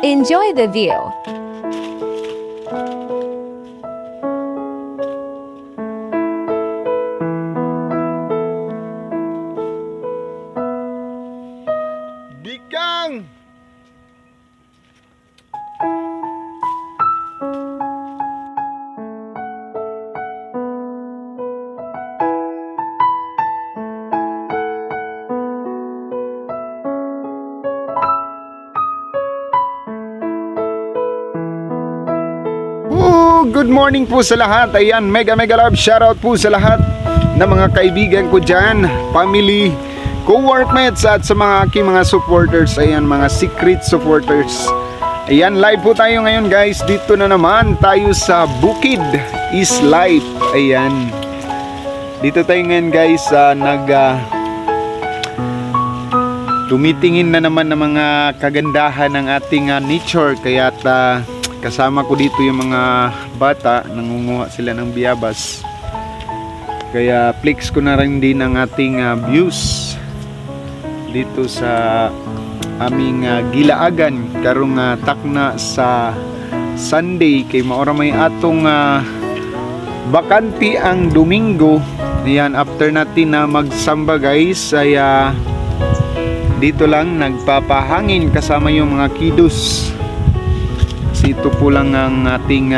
Enjoy the view. Bikang! Good morning po sa lahat. Ayan, mega love shoutout po sa lahat ng mga kaibigan ko dyan, family, co-workmates at sa mga aking mga supporters. Ayan, mga secret supporters. Ayan, live po tayo ngayon guys. Dito na naman tayo sa Bukid is Life. Ayan, dito tayo ngayon guys. Tumitingin na naman ng mga kagandahan ng ating nature. Kaya kasama ko dito yung mga bata, nangunguha sila ng biyabas. Kaya flex ko na rin din ang ating views dito sa aming gilaagan karong takna sa Sunday. Kay maora may atong bakanti ang Domingo. Ayan, after natin na magsamba guys ay dito lang nagpapahangin kasama yung mga kiddos. Ito po lang ang ating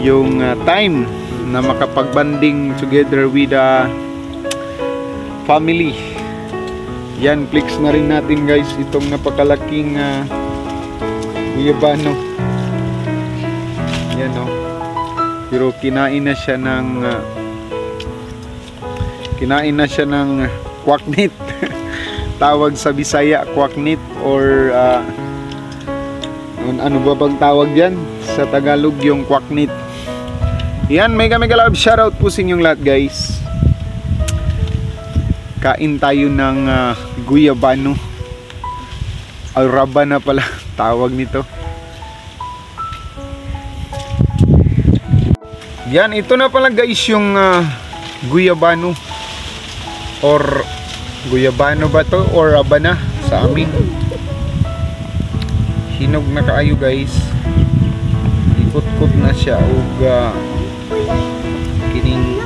yung time na makapagbanding together with family. Yan, flex na rin natin guys itong napakalaking guyabano. Yan o. Pero kinain na siya ng kwaknit. Tawag sa Bisaya kwaknit or ano ba bang tawag yan sa Tagalog, yung kwaknit. Yan, mega love shoutout po sa inyong lahat guys. Kain tayo ng guyabano, alraba na pala tawag nito. Yan, ito na pala guys yung guyabano or guyabano ba to or rabana sa amin. Hinog na kaayo guys. Ikot-kot na siya ug kining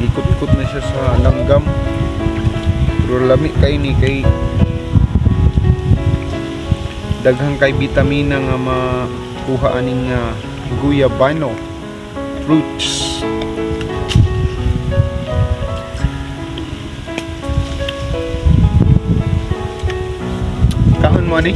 ikot-kot na siya sa langgam. Pero lami kay ni kay daghang kay bitamina nga makuha aning guyabano fruits. Kaon mo ni?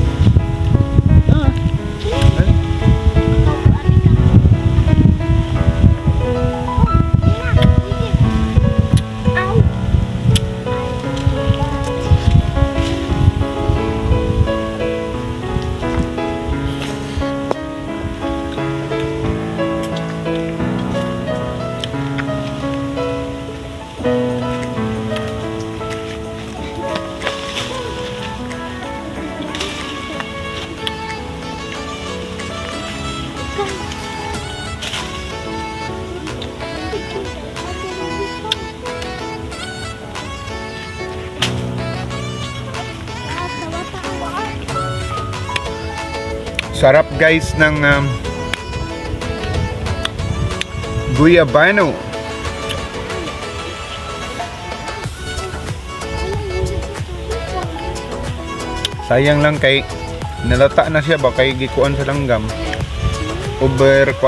Sarap guys ng guyabano. Sayang lang kay nalata na siya ba kay gikuan sa langgam. Overripe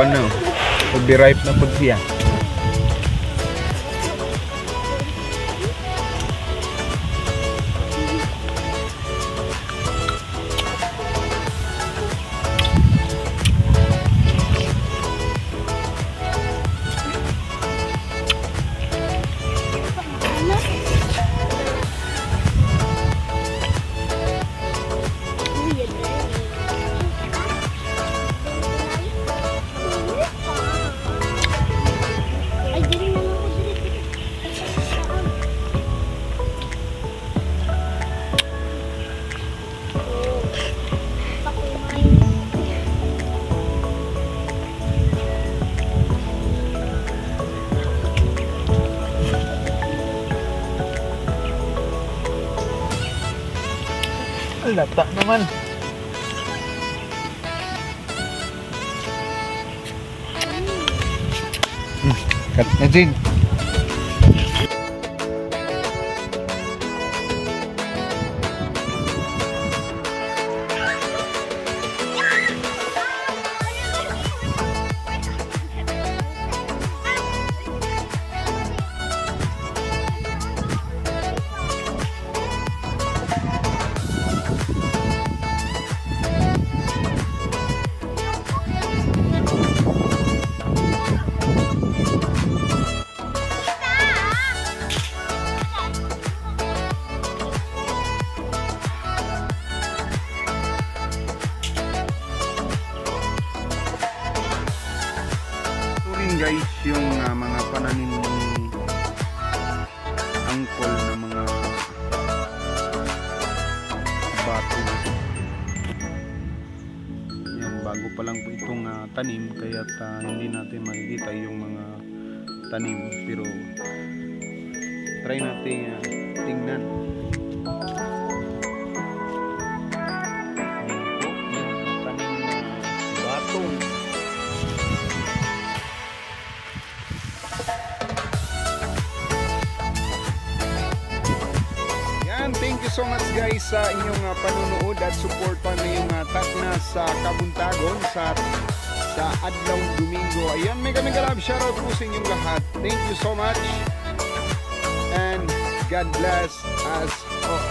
na pud siya. Lata naman. Cut na din. Guys, yung mga pananim ni angkol na mga bato. Yan, bago pa lang po itong tanim, kaya hindi natin makikita yung mga tanim, pero try natin tingnan. Tanim na batong. Thank you so much guys sa inyong panunood at suporta na yung Takna sa Kabuntagon sa adlawng Domingo. Ayan, mega love shoutout po sa inyong lahat. Thank you so much and God bless us all.